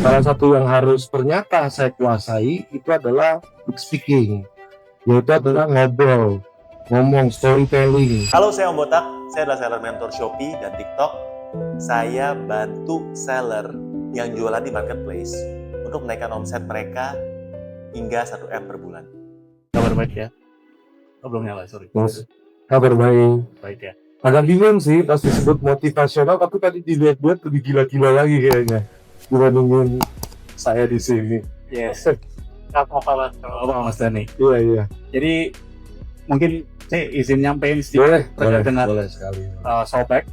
Salah satu yang harus ternyata saya kuasai itu adalah public speaking, yaitu adalah ngomong, storytelling. Halo, saya Om Botak. Saya adalah seller mentor Shopee dan TikTok. Saya bantu seller yang jualan di marketplace untuk menaikkan omset mereka hingga 1M per bulan. Kabar baik ya? Oh, belum nyala, sorry. Mas, kabar baik. Baik ya. Agak bingung sih pas disebut motivasional, tapi tadi dilihat-lihat lebih gila-gila lagi kayaknya dibandingin saya di sini. Yes. Gak apa-apa Mas Dani. Iya. Jadi mungkin saya izin nyampein sedikit terkait dengan boleh sekali. Shopback.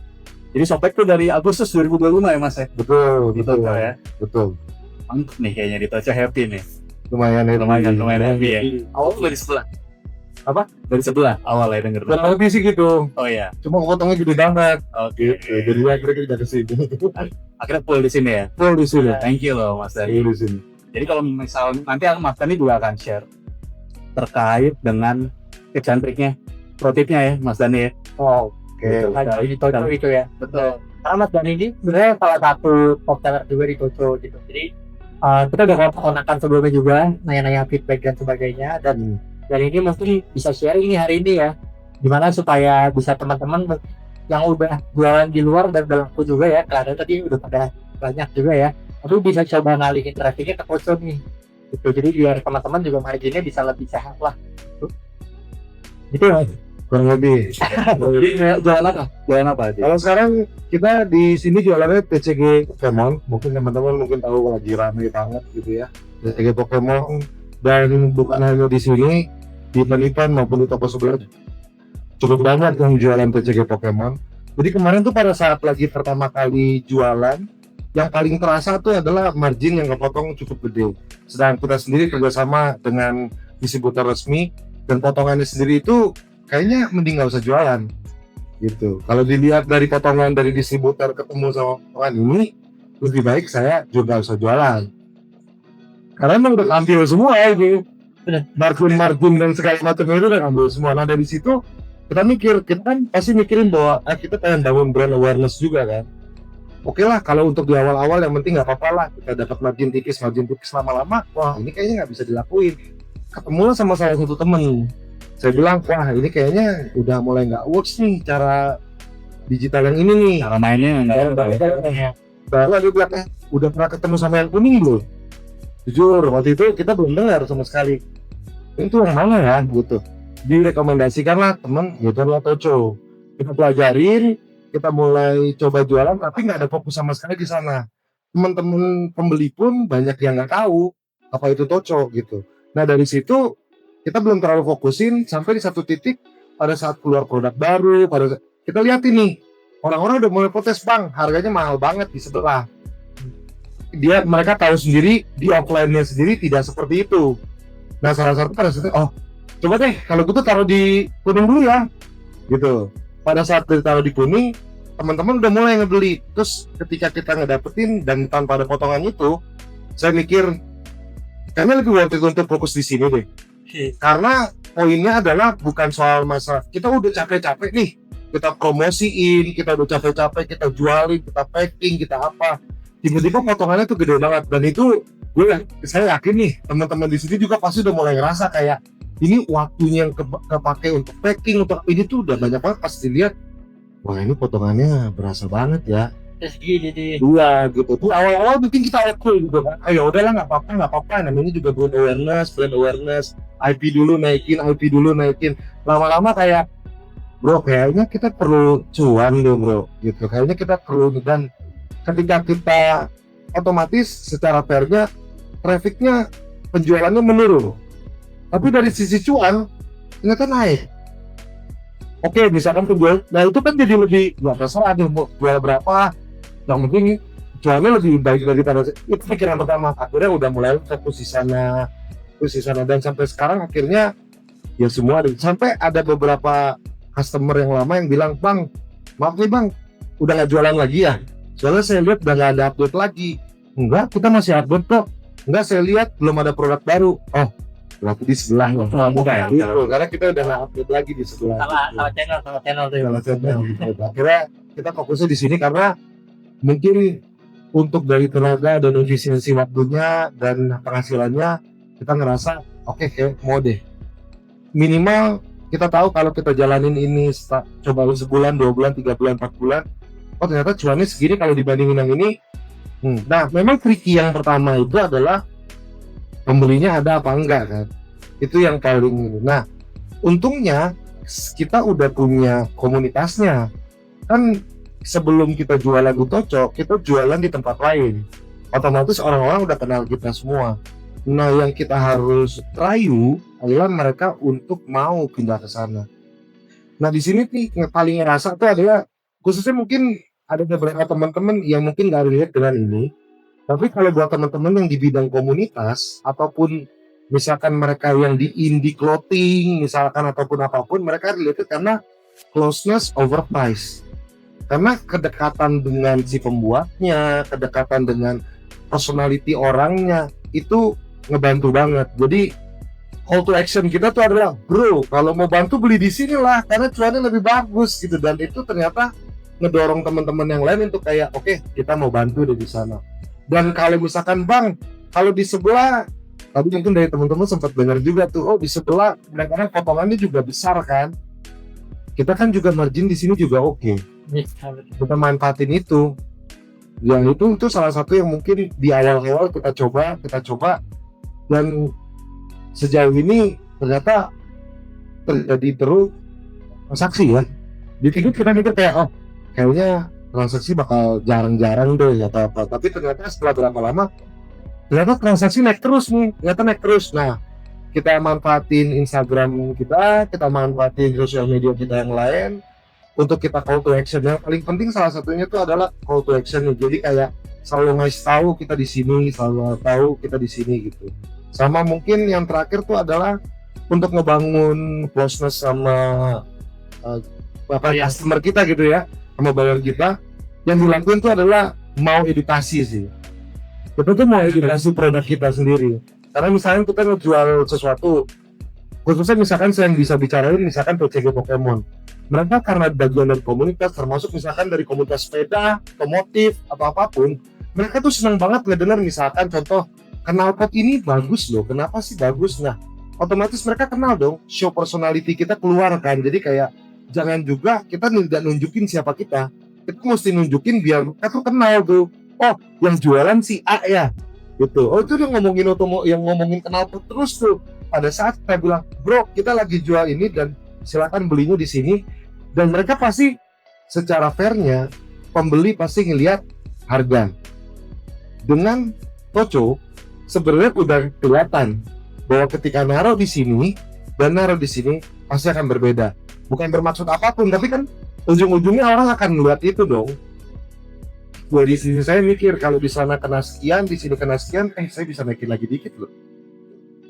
Jadi Shopback tuh dari Agustus 2025 ya Mas ya? Betul ya. Betul. Mantap nih kayaknya di Toco happy nih. Lumayan happy ya. Awal dari sebelah. Apa? Dari sebelah awal ya denger. Kurang lebih sih gitu. Oh iya. Cuma potongnya gede banget. Oke. Jadi akhirnya kita kesini. Akhirnya full di sini ya. Full di sini. Thank you loh Mas Dani. Di sini. Jadi kalau misal nanti Mas Dani juga akan share terkait dengan tips and triknya, pro tipnya ya Mas Dani ya. Oh, Oke. hanya di Toco itu ya. Betul. Karena Mas Dani ini sebenarnya salah satu top seller juga di Toco gitu. Jadi kita udah kontak-kontakan sebelumnya juga, nanya-nanya feedback dan sebagainya. Dan ini mungkin bisa sharing ini hari ini ya, gimana supaya bisa teman-teman yang udah jualan di luar dan udah laku juga ya, karena tadi udah pada banyak juga ya, tapi bisa coba ngalihin trafficnya ke Toco nih gitu. Jadi biar teman-teman juga marginnya bisa lebih sehat lah gitu ya. Kurang lebih. Jadi jualan apa? Jualan apa aja? Kalau sekarang kita di sini jualannya TCG Pokemon. Mungkin teman-teman tahu lagi rame banget gitu ya. TCG Pokemon, dan bukan hanya di sini, di event maupun di toko sebelah cukup banyak yang jualan TCG Pokemon. Jadi kemarin tuh pada saat lagi pertama kali jualan, yang paling terasa tuh adalah margin yang kepotong cukup gede. Sedang kita sendiri kerjasama dengan distributor resmi, dan potongannya sendiri itu kayaknya mending nggak usah jualan gitu. Kalau dilihat dari potongan dari distributor ketemu sama potongan ini, lebih baik saya juga nggak usah jualan karena emang udah ambil semua ya gitu. Margin dan segala macam itu udah ambil semua. Nah dari situ kita kan pasti mikirin bahwa kita pengen bangun brand awareness juga kan. Oke lah, kalau untuk di awal-awal yang penting nggak apa-apa lah, kita dapat margin tipis lama-lama, wah ini kayaknya nggak bisa dilakuin. Ketemulah sama salah satu temen, saya bilang, wah ini kayaknya udah mulai nggak works nih cara digital yang ini nih. Cara mainnya nggak Ya. Baru dia bilang, udah pernah ketemu sama yang kuning belum? Jujur, waktu itu kita belum dengar sama sekali. Itu yang mana ya gitu. Direkomendasikan lah teman, itu adalah Toco. Kita pelajarin, kita mulai coba jualan, tapi nggak ada fokus sama sekali di sana. Teman-teman pembeli pun banyak yang nggak tahu apa itu Toco gitu. Nah dari situ kita belum terlalu fokusin sampai di satu titik pada saat keluar produk baru, kita lihat ini orang-orang udah mulai protes, bang harganya mahal banget di sebelah. Mereka tahu sendiri di offline-nya sendiri tidak seperti itu. Nah salah satu pada saat coba deh kalau gitu taruh di kuning dulu ya gitu. Pada saat ditaruh di kuning, teman-teman udah mulai ngebeli. Terus ketika kita ngedapetin dan tanpa ada potongan itu, saya mikir kayaknya lebih worth it untuk fokus di sini deh. Karena poinnya adalah bukan soal masalah kita udah capek-capek nih, kita promosiin, kita udah capek-capek, kita jualin, kita packing, kita apa, tiba-tiba potongannya tuh gede banget. Dan itu saya yakin nih teman-teman di sini juga pasti udah mulai ngerasa kayak ini waktunya yang kepake untuk packing, untuk ini tuh udah banyak banget. Pasti lihat, wah ini potongannya berasa banget ya. Jadi Dua gitu. Tuh awal-awal mungkin kita cool gitu kan. Ayo udahlah nggak apa-apa. Namanya juga brand awareness. IP dulu naikin. Lama-lama kayak, bro kayaknya kita perlu cuan deh bro. Gitu. Kayaknya kita perlu, dan ketika kita otomatis secara fairnya trafficnya, penjualannya menurun. Tapi dari sisi cuan ternyata naik. Oke, misalkan penjual, nah itu kan jadi lebih terserah nih mau jual berapa. Yang penting jualnya lebih baik daripada itu pikiran pertama. Akhirnya udah mulai fokus di sana, dan sampai sekarang akhirnya ya semua ada. Sampai ada beberapa customer yang lama yang bilang, bang maaf nih bang, udah nggak jualan lagi ya? Soalnya saya lihat udah nggak ada update lagi. Enggak, kita masih update kok. Enggak, saya lihat belum ada produk baru. Oh berarti di sebelah loh. bukan ya? Karena kita udah nggak update lagi di sebelah. sama channel tuh. Akhirnya kita fokusnya di sini karena mungkin untuk dari tenaga dan efisiensi waktunya dan penghasilannya kita ngerasa oke, kayak mau deh. Minimal kita tahu kalau kita jalanin ini coba sebulan, 2 bulan, 3 bulan, 4 bulan, oh ternyata cuannya segini kalau dibandingin yang ini. Nah, memang tricky yang pertama itu adalah pembelinya ada apa enggak kan. Itu yang paling. Nah, untungnya kita udah punya komunitasnya. Kan sebelum kita jualan di Toco, kita jualan di tempat lain. Otomatis orang-orang udah kenal kita semua. Nah, yang kita harus rayu adalah mereka untuk mau pindah ke sana. Nah, di sini nih yang paling ngerasa tuh adalah khususnya mungkin ada beberapa teman-teman yang mungkin nggak relate dengan ini. Tapi kalau buat teman-teman yang di bidang komunitas ataupun misalkan mereka yang di indie clothing misalkan ataupun apapun, mereka relate karena closeness over price. Karena kedekatan dengan si pembuatnya, kedekatan dengan personality orangnya itu ngebantu banget. Jadi call to action kita tuh adalah, bro, kalau mau bantu beli di sini lah karena cuannya lebih bagus gitu. Dan itu ternyata ngedorong teman-teman yang lain untuk kayak oke, kita mau bantu di sana. Dan kalau misalkan bang, kalau di sebelah tadi mungkin dari teman-teman sempat dengar juga tuh, oh di sebelah kadang-kadang potongannya juga besar kan. Kita kan juga margin di sini juga oke. Kita manfaatin itu. Yang itu salah satu yang mungkin di awal-awal kita coba dan sejauh ini ternyata terjadi terus transaksi ya. Di kita mikir kayak oh kayaknya transaksi bakal jarang-jarang deh atau apa. Tapi ternyata setelah berapa lama ternyata transaksi naik terus nih. Nah, kita manfaatin Instagram kita manfaatin sosial media kita yang lain untuk kita call to action. Yang paling penting salah satunya itu adalah call to action. Jadi kayak selalu ngasih tahu kita di sini, selalu tahu kita di sini gitu. Sama mungkin yang terakhir tuh adalah untuk ngebangun closeness sama customer kita gitu ya, sama buyer kita. Yang dilakukan tuh adalah mau edukasi sih. Kita tuh mau edukasi produk kita sendiri. Karena misalnya kita ngejual sesuatu, khususnya misalkan saya bisa bicarain misalkan PCG Pokemon. Mereka karena bagian dari komunitas, termasuk misalkan dari komunitas sepeda, otomotif, atau apapun, mereka tuh senang banget ngedengar misalkan contoh, knalpot ini bagus loh, kenapa sih bagus? Nah, otomatis mereka kenal dong, show personality kita keluar kan. Jadi kayak, jangan juga kita tidak nunjukin siapa kita mesti nunjukin biar mereka tuh kenal tuh, oh yang jualan si A ya, gitu. Oh itu dia ngomongin yang ngomongin knalpot terus tuh. Pada saat saya bilang, bro kita lagi jual ini dan silakan belinya di sini, dan mereka pasti secara fairnya pembeli pasti ngelihat harga. Dengan Toco sebenarnya udah kelihatan bahwa ketika naruh di sini dan naruh di sini pasti akan berbeda. Bukan bermaksud apapun, tapi kan ujung-ujungnya orang akan melihat itu dong. Gue di sini saya mikir kalau di sana kena sekian, di sini kena sekian, saya bisa naikin lagi dikit loh.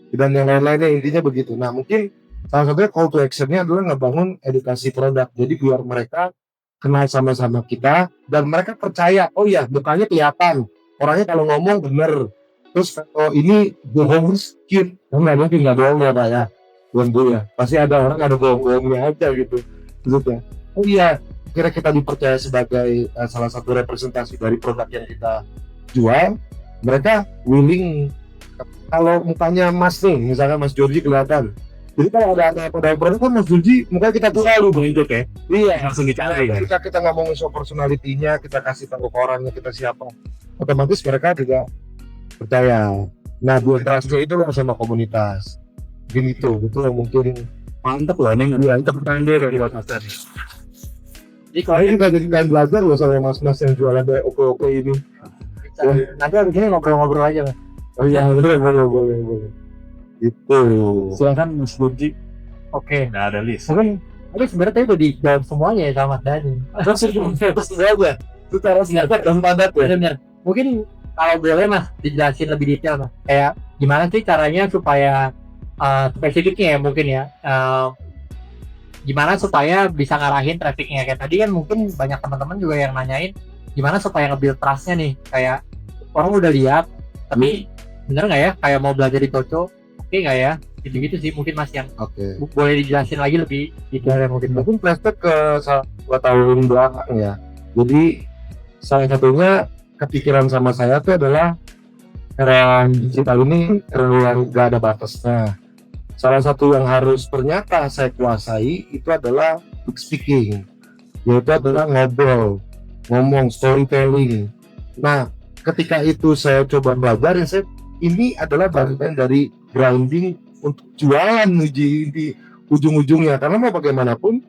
Dan yang lain-lainnya intinya begitu. Nah mungkin salah satunya call to action-nya adalah ngebangun edukasi produk. Jadi biar mereka kenal sama-sama kita dan mereka percaya, oh ya mukanya kelihatan, orangnya kalau ngomong bener. Terus oh ini bohong sedikit, nggak mungkin nggak bohong ya Pak ya, bukan ya. Pasti ada orang ada bohong-bohongnya aja gitu. Maksudnya, oh iya, kira kita dipercaya sebagai salah satu representasi dari produk yang kita jual, mereka willing. Kalau mukanya Mas nih, misalnya Mas Jordi kelihatan. Jadi kalau ada produk kan Mas Jordi, mukanya kita tuh lalu begitu ya. Iya, langsung dicari kan. Ketika kita ngomongin soal personality-nya, kita kasih tahu ke orangnya kita siapa, otomatis mereka juga percaya. Nah, dua transfer itu lah sama komunitas. Gini tuh, itu yang mungkin Mantep loh, ini mantep tanda dari Mas tadi. jadi kalau ini kita jadi belajar loh sama mas-mas yang jualan kayak oke ini. Nanti abis ini ngobrol-ngobrol aja Mas. Oh iya, boleh. Itu. Silakan Mas Burji. Oke. Nah, ada list. Mungkin tapi sebenarnya tadi udah dijawab semuanya ya sama Mas Dani. Terus gue secara singkat dan padat ya. Benar. Mungkin kalau boleh Mas dijelasin lebih detail Mas. Kayak gimana sih caranya supaya spesifiknya ya mungkin ya. Gimana supaya bisa ngarahin trafficnya kayak tadi kan mungkin banyak teman-teman juga yang nanyain gimana supaya nge-build trust-nya nih, kayak orang udah lihat tapi bener nggak ya kayak mau belajar di Toco, oke nggak ya, gitu-gitu sih mungkin Mas yang boleh dijelasin lagi lebih detail ya mungkin. Mungkin flashback ke 2 tahun belakang ya. Jadi salah satunya kepikiran sama saya tuh adalah era digital ini era yang gak ada batasnya. Salah satu yang harus ternyata saya kuasai itu adalah public speaking, yaitu adalah ngomong, storytelling. Nah, ketika itu saya coba belajar, ini adalah bagian dari branding untuk jualan di ujung-ujungnya. Karena mau bagaimanapun,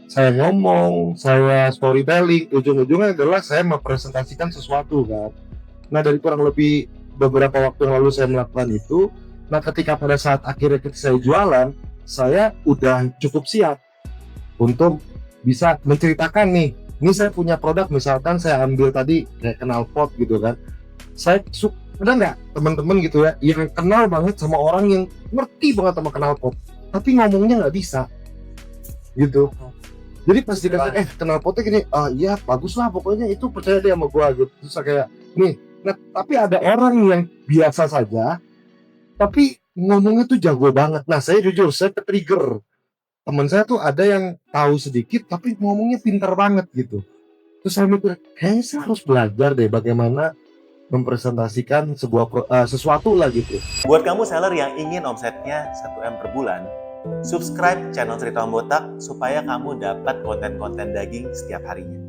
saya ngomong, saya storytelling, ujung-ujungnya adalah saya mempresentasikan sesuatu kan. Nah, dari kurang lebih beberapa waktu yang lalu saya melakukan itu. Nah, ketika pada saat akhirnya saya jualan, saya udah cukup siap untuk bisa menceritakan nih, ini saya punya produk, misalkan saya ambil tadi kayak knalpot gitu kan. Saya ada nggak teman-teman gitu ya yang kenal banget sama orang yang ngerti banget sama knalpot, tapi ngomongnya nggak bisa gitu. Jadi pas dikasih knalpotnya gini, iya bagus lah pokoknya, itu percaya dia sama gua gitu. Terus saya kayak nih, nah tapi ada orang yang biasa saja tapi ngomongnya tuh jago banget. Nah, saya jujur, saya ke-trigger. Teman saya tuh ada yang tahu sedikit, tapi ngomongnya pintar banget gitu. Terus saya mikir, kayaknya saya harus belajar deh bagaimana mempresentasikan sesuatu lah gitu. Buat kamu seller yang ingin omsetnya 1M per bulan, subscribe channel Cerita Om Botak supaya kamu dapat konten-konten daging setiap harinya.